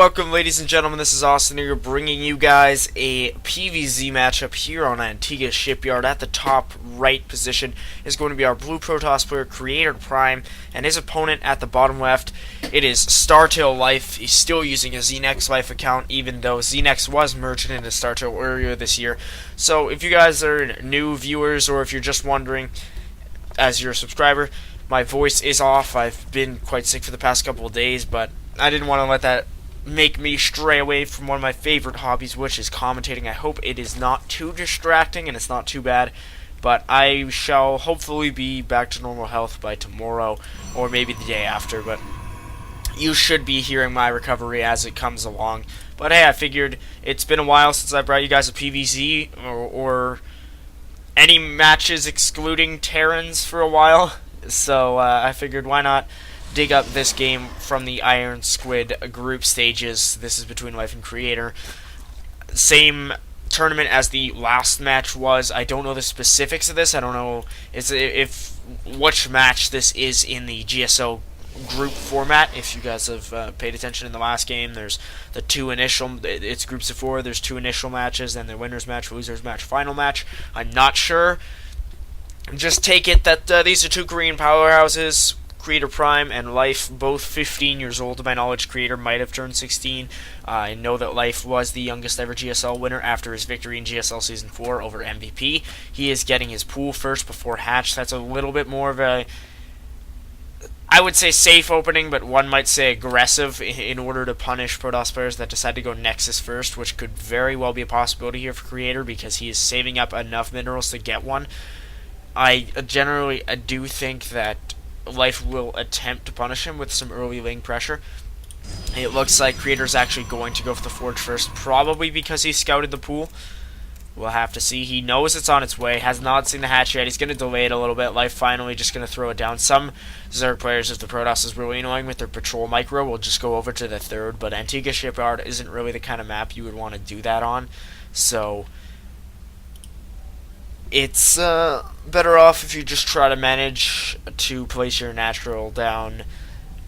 welcome ladies and gentlemen, this is Austin here bringing you guys a PvZ matchup here on Antigua Shipyard. At the top right position is going to be our blue Protoss player, Creator Prime, and his opponent at the bottom left, it is Startail Life. He's still using a ZNex Life account, even though ZNex was merged into Startail earlier this year. So if you guys are new viewers, or if you're just wondering as you're a subscriber, my voice is off. I've been quite sick for the past couple of days, but I didn't want to let that make me stray away from one of my favorite hobbies, which is commentating. I hope it is not too distracting and it's not too bad, but I shall hopefully be back to normal health by tomorrow or maybe the day after, but you should be hearing my recovery as it comes along. But hey, I figured it's been a while since I brought you guys a PvZ or any matches excluding Terrans for a while, so I figured why not dig up this game from the Iron Squid group stages. This is between Life and Creator. Same tournament as the last match was. I don't know the specifics of this. I don't know if which match this is in the GSO group format. If you guys have paid attention in the last game, there's the two initial, it's groups of four, there's two initial matches, then the winners match, losers match, final match. I'm not sure. Just take it that these are two Korean powerhouses. Creator Prime and Life, both 15 years old. To my knowledge, Creator might have turned 16. I know that Life was the youngest ever GSL winner after his victory in GSL Season 4 over MVP. He is getting his pool first before Hatch. That's a little bit more of a, I would say, safe opening, but one might say aggressive in order to punish Protoss players that decide to go Nexus first, which could very well be a possibility here for Creator because he is saving up enough minerals to get one. I generally do think that Life will attempt to punish him with some early lane pressure. It looks like Creator's actually going to go for the Forge first, probably because he scouted the pool. We'll have to see. He knows it's on its way, has not seen the hatch yet. He's going to delay it a little bit. Life finally just going to throw it down. Some Zerg players, if the Protoss is really annoying with their patrol micro, will just go over to the third, but Antigua Shipyard isn't really the kind of map you would want to do that on. So it's better off if you just try to manage to place your natural down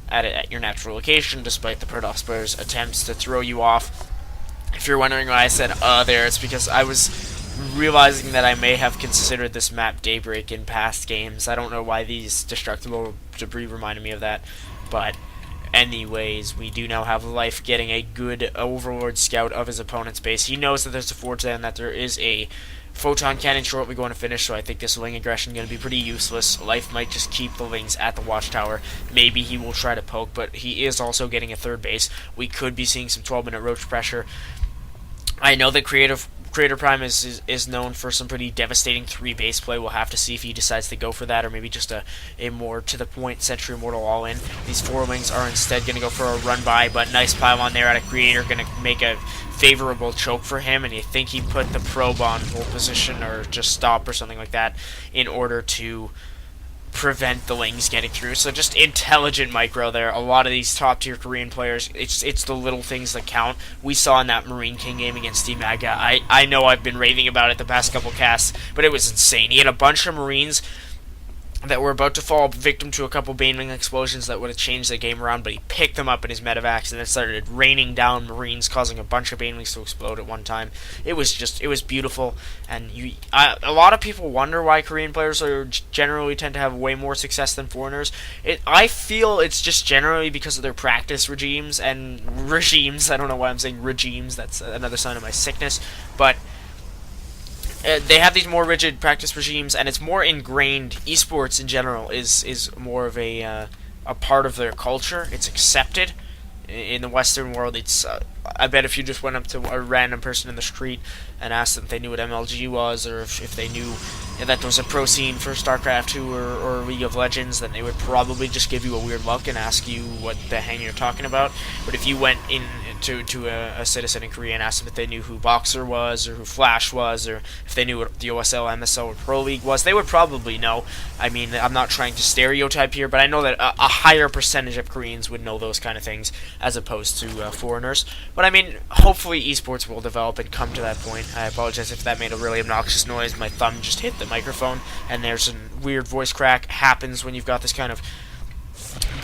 at your natural location, despite the Protoss players' attempts to throw you off. If you're wondering why I said there, it's because I was realizing that I may have considered this map Daybreak in past games. I don't know why these destructible debris reminded me of that, but anyways, we do now have Life getting a good Overlord scout of his opponent's base. He knows that there's a Forge there and that there is a Photon Cannon shortly going to finish, so I think this Ling aggression is going to be pretty useless. Life might just keep the Lings at the Watchtower. Maybe he will try to poke, but he is also getting a third base. We could be seeing some 12-minute roach pressure. I know that Creator Prime is known for some pretty devastating 3-base play. We'll have to see if he decides to go for that, or maybe just a more to-the-point Sentry Immortal all-in. These 4 Lings are instead going to go for a run-by, but nice pylon there out of Creator, going to make a favorable choke for him, and you think he put the probe on hold position or just stop or something like that in order to prevent the Lings getting through. So just intelligent micro there. A lot of these top tier Korean players, it's the little things that count. We saw in that Marine King game against Team Aga. I know I've been raving about it the past couple casts, but it was insane. He had a bunch of Marines that were about to fall victim to a couple Baneling explosions that would have changed the game around, but he picked them up in his medevacs and it started raining down Marines, causing a bunch of Banelings to explode at one time. It was beautiful, and a lot of people wonder why Korean players generally tend to have way more success than foreigners. I feel it's just generally because of their practice regimes, I don't know why I'm saying regimes, that's another sign of my sickness, but they have these more rigid practice regimes, and it's more ingrained. Esports in general is more of a part of their culture. It's accepted. In the Western world, it's I bet if you just went up to a random person in the street and asked them if they knew what MLG was, or if they knew that there was a pro scene for StarCraft 2 or League of Legends, then they would probably just give you a weird look and ask you what the hell you're talking about. But if you went in to a citizen in Korea and asked them if they knew who Boxer was, or who Flash was, or if they knew what the OSL, MSL, or Pro League was, they would probably know. I mean, I'm not trying to stereotype here, but I know that a higher percentage of Koreans would know those kind of things as opposed to foreigners. But I mean, hopefully esports will develop and come to that point. I apologize if that made a really obnoxious noise. My thumb just hit the microphone, and there's a weird voice crack. Happens when you've got this kind of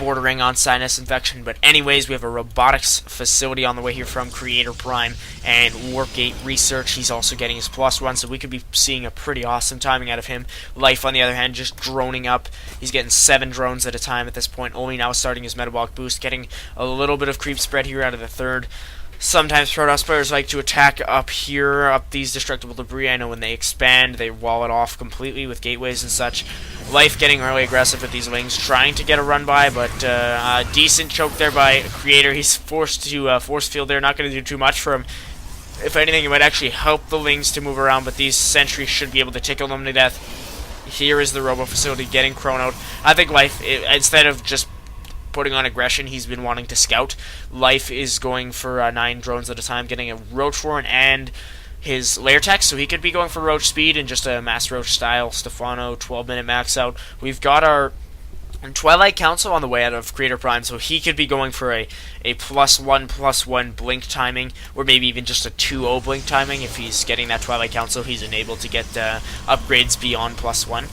bordering on sinus infection. But anyways, we have a robotics facility on the way here from Creator Prime and Warpgate Research. He's also getting his +1, so we could be seeing a pretty awesome timing out of him. Life, on the other hand, just droning up. He's getting 7 drones at a time at this point, only now starting his metabolic boost, getting a little bit of creep spread here out of the third. Sometimes Protoss players like to attack up here, up these destructible debris. I know when they expand, they wall it off completely with gateways and such. Life getting really aggressive with these wings, trying to get a run by, but a decent choke there by Creator. He's forced to force field there, not going to do too much for him. If anything, it might actually help the wings to move around, but these sentries should be able to tickle them to death. Here is the robo facility getting chronoed. I think Life, instead of just putting on aggression, he's been wanting to scout. Life is going for 9 drones at a time, getting a roach warren and his lair tech, so he could be going for roach speed and just a mass roach style Stefano 12-minute max out. We've got our Twilight Council on the way out of Creator Prime, so he could be going for a +1/+1 blink timing, or maybe even just a 2-0 blink timing. If he's getting that Twilight Council, he's enabled to get upgrades beyond +1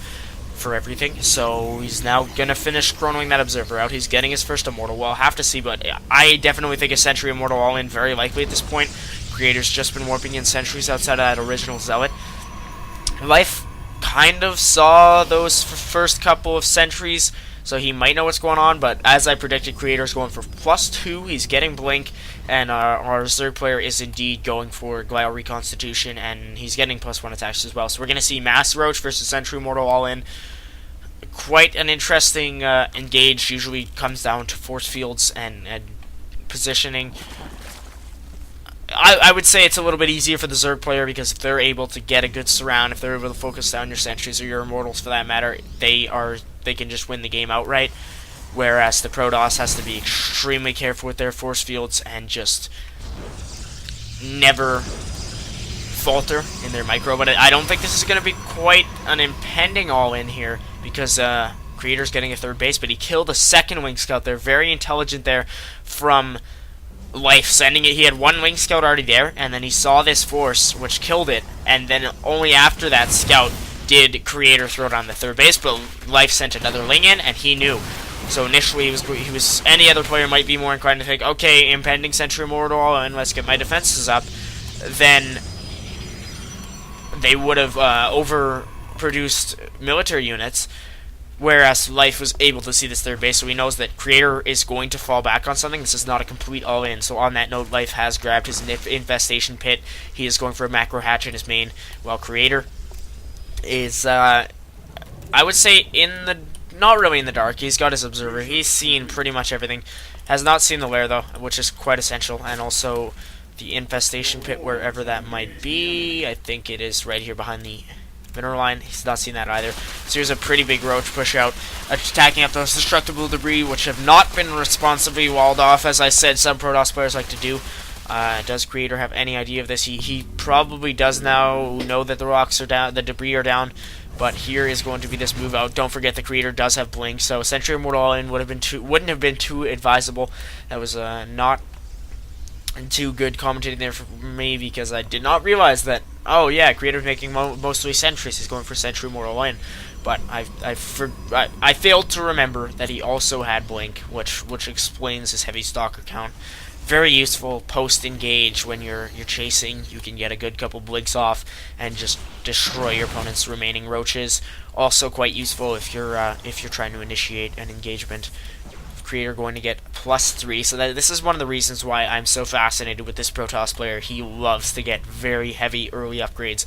for everything. So he's now going to finish chronoing that Observer out. He's getting his first Immortal. We'll have to see, but I definitely think a Sentry Immortal all-in very likely at this point. Creator's just been warping in sentries outside of that original Zealot. Life kind of saw those first couple of sentries, so he might know what's going on, but as I predicted, Creator's going for +2, he's getting Blink, and our Zerg player is indeed going for Glial Reconstitution, and he's getting +1 attacks as well. So we're going to see Mass Roach versus Sentry Immortal all-in. Quite an interesting engage, usually comes down to force fields and positioning. I would say it's a little bit easier for the Zerg player, because if they're able to get a good surround, if they're able to focus down your sentries or your immortals for that matter, they can just win the game outright. Whereas the Protoss has to be extremely careful with their force fields and just never falter in their micro. But I don't think this is going to be quite an impending all-in here, because Creator's getting a 3rd base, but he killed a 2nd Wing Scout there. Very intelligent there from Life, sending it. He had 1 Wing Scout already there, and then he saw this force, which killed it, and then only after that scout did Creator throw down the 3rd base, but Life sent another Ling in, and he knew. So initially, he was any other player might be more inclined to think, okay, impending Sentry Immortal, and let's get my defenses up. Then they would have overproduced military units, whereas Life was able to see this 3rd base, so he knows that Creator is going to fall back on something. This is not a complete all-in. So on that note, Life has grabbed his Infestation Pit. He is going for a Macro Hatch in his main, while Creator is, I would say, not really in the dark. He's got his Observer. He's seen pretty much everything. Has not seen the lair, though, which is quite essential, and also the Infestation Pit, wherever that might be. I think it is right here behind the mineral line. He's not seen that either. So here's a pretty big roach push out, attacking up those destructible debris, which have not been responsibly walled off, as I said some Protoss players like to do. Does Creator have any idea of this? He probably does now know that the rocks are down, the debris are down, but here is going to be this move out. Don't forget the Creator does have Blink, so Sentry Immortal all-in wouldn't have been too advisable. That was not too good commentating there for me, because I did not realize that, oh yeah, Creator's making mostly sentries. He's going for Sentry Immortal in, but I failed to remember that he also had Blink, which explains his heavy stalker count. Very useful post-engage when you're chasing. You can get a good couple blinks off and just destroy your opponent's remaining roaches. Also quite useful if you're trying to initiate an engagement. Creator going to get +3, so this is one of the reasons why I'm so fascinated with this Protoss player. He loves to get very heavy early upgrades,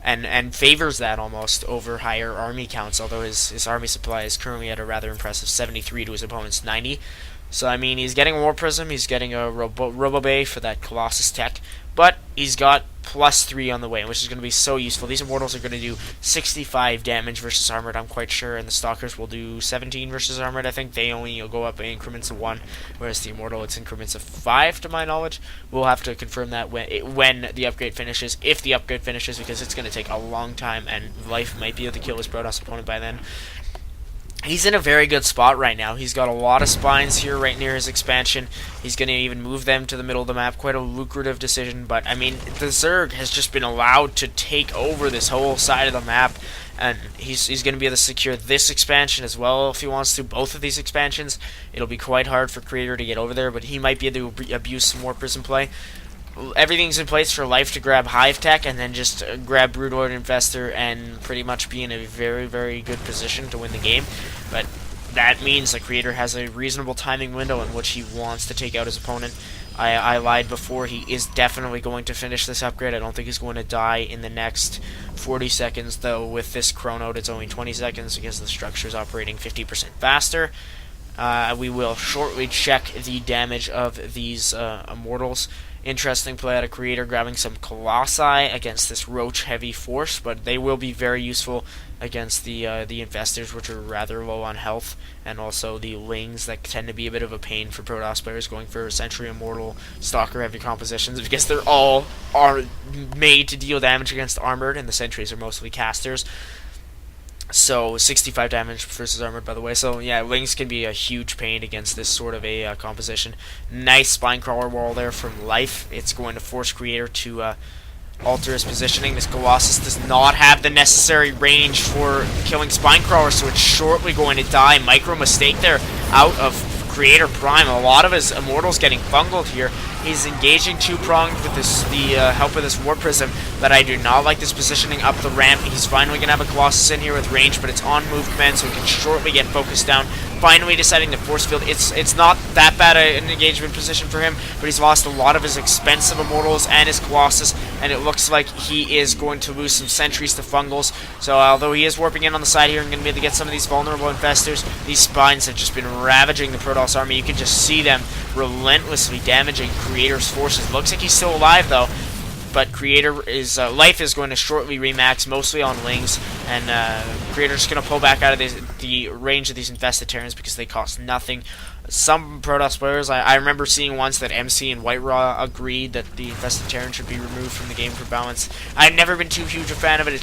and favors that almost over higher army counts, although his army supply is currently at a rather impressive 73 to his opponent's 90. So I mean, he's getting a War Prism, he's getting a Robo Bay for that Colossus tech, but he's got +3 on the way, which is going to be so useful. These Immortals are going to do 65 damage versus Armored, I'm quite sure, and the Stalkers will do 17 versus Armored. I think they only go up in increments of 1, whereas the Immortal, it's increments of 5, to my knowledge. We'll have to confirm that when the upgrade finishes, if the upgrade finishes, because it's going to take a long time, and Life might be able to kill his Protoss opponent by then. he's in a very good spot right now. He's got a lot of spines here right near his expansion. He's going to even move them to the middle of the map. Quite a lucrative decision, but I mean, the Zerg has just been allowed to take over this whole side of the map, and he's going to be able to secure this expansion as well if he wants to. Both of these expansions, it'll be quite hard for Creator to get over there, but he might be able to abuse some more prison play. Everything's in place for Life to grab Hive Tech and then just grab Broodlord Infestor and pretty much be in a very, very good position to win the game. But that means the Creator has a reasonable timing window in which he wants to take out his opponent. I lied before. He is definitely going to finish this upgrade. I don't think he's going to die in the next 40 seconds, though with this chrono it's only 20 seconds because the structure is operating 50% faster. We will shortly check the damage of these Immortals. Interesting play out of Creator, grabbing some Colossi against this roach-heavy force, but they will be very useful against the Infestors, which are rather low on health, and also the Lings that tend to be a bit of a pain for Protoss players going for Sentry Immortal, Stalker-heavy compositions, because they're all made to deal damage against Armored, and the Sentries are mostly casters. So 65 damage versus Armored, by the way. So yeah, Lings can be a huge pain against this sort of a composition. Nice Spinecrawler wall there from Life. It's going to force Creator to alter his positioning. This Colossus does not have the necessary range for killing Spinecrawler, so it's shortly going to die. Micro mistake there out of Creator Prime. A lot of his Immortals getting bungled here. He's engaging two-pronged with the help of this War Prism, but I do not like this positioning up the ramp. He's finally going to have a Colossus in here with range, but it's on move command, so he can shortly get focused down. Finally deciding to force field. It's not that bad an engagement position for him, but he's lost a lot of his expensive Immortals and his Colossus, and it looks like he is going to lose some sentries to Fungals. So although he is warping in on the side here and going to be able to get some of these vulnerable Infestors, these Spines have just been ravaging the Protoss army. You can just see them relentlessly damaging Creator's forces. Looks like he's still alive though, but Creator is Life is going to shortly remax, mostly on Lings, and Creator's going to pull back out of the range of these Infested Terrans because they cost nothing. Some Protoss players, I remember seeing once that MC and White Raw agreed that the Infested Terran should be removed from the game for balance. I've never been too huge a fan of it.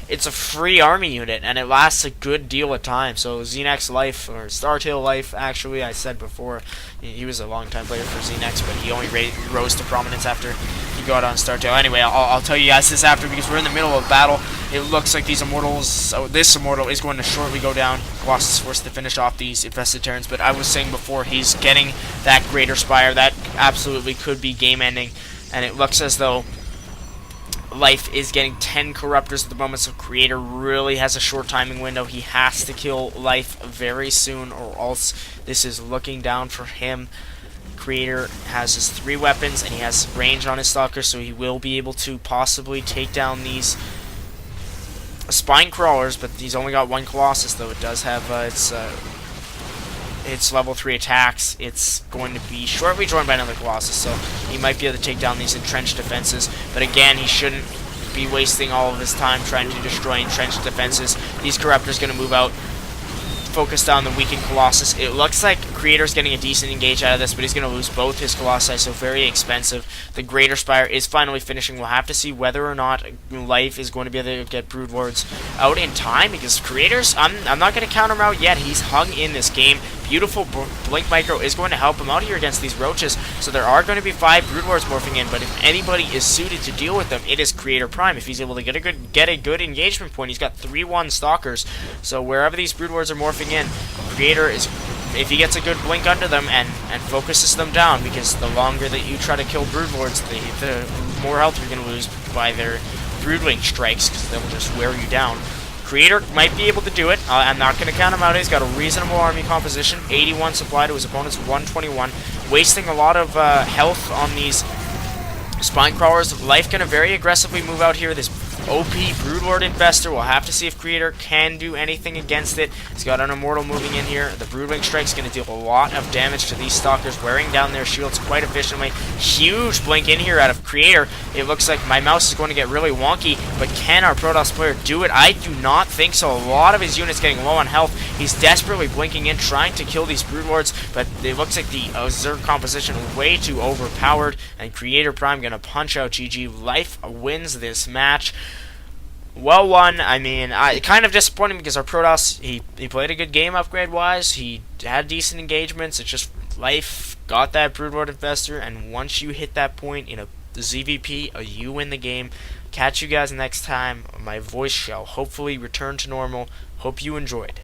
It's a free army unit, and it lasts a good deal of time. So Xenax Life, or Startail Life, actually, I said before, he was a long-time player for Xenax, but he only rose to prominence after he got on Startail. Anyway, I'll tell you guys this after, because we're in the middle of battle. It looks like these Immortals, so this Immortal is going to shortly go down. Colossus forced to finish off these Infested Terrans, but I was saying before, he's getting that Greater Spire. That absolutely could be game-ending, and it looks as though Life is getting 10 Corruptors at the moment, so Creator really has a short timing window. He has to kill Life very soon, or else this is looking down for him. Creator has his 3 weapons, and he has range on his Stalker, so he will be able to possibly take down these Spine Crawlers, but he's only got 1 Colossus, though it does have its level 3 attacks. It's going to be shortly joined by another Colossus, so he might be able to take down these entrenched defenses. But again, he shouldn't be wasting all of his time trying to destroy entrenched defenses. These Corruptors going to move out, focus down the weakened Colossus. It looks like Creator's getting a decent engage out of this, but he's going to lose both his Colossi, so very expensive. The Greater Spire is finally finishing. We'll have to see whether or not Life is going to be able to get Broodlords out in time, because Creator's, I'm not going to count him out yet. He's hung in this game. Beautiful Blink Micro is going to help him out here against these Roaches, so there are going to be 5 Broodlords morphing in, but if anybody is suited to deal with them, it is Creator Prime. If he's able to get a good engagement point, he's got 3-1 Stalkers, so wherever these Broodlords are morphing in, Creator is, if he gets a good blink under them and focuses them down, because the longer that you try to kill Broodlords, the more health you're going to lose by their Broodwing strikes, because they'll just wear you down. Creator might be able to do it. I'm not going to count him out. He's got a reasonable army composition. 81 supply to his opponent's 121. Wasting a lot of health on these Spine Crawlers. Life going to very aggressively move out here. This OP Broodlord Infestor. We'll have to see if Creator can do anything against it. He's got an Immortal moving in here. The Broodwing Strike's going to deal a lot of damage to these Stalkers, wearing down their shields quite efficiently. Huge blink in here out of Creator. It looks like my mouse is going to get really wonky, but can our Protoss player do it? I do not think so. A lot of his units getting low on health. He's desperately blinking in, trying to kill these Broodlords, but it looks like the Zerg composition way too overpowered, and Creator Prime going to punch out GG. Life wins this match. well won. I mean, kind of disappointing because our Protoss, he played a good game upgrade wise. He had decent engagements. It's just life got that Broodlord Infestor, and once you hit that point in a ZVP, you win the game. Catch you guys next time. My voice shall hopefully return to normal. Hope you enjoyed.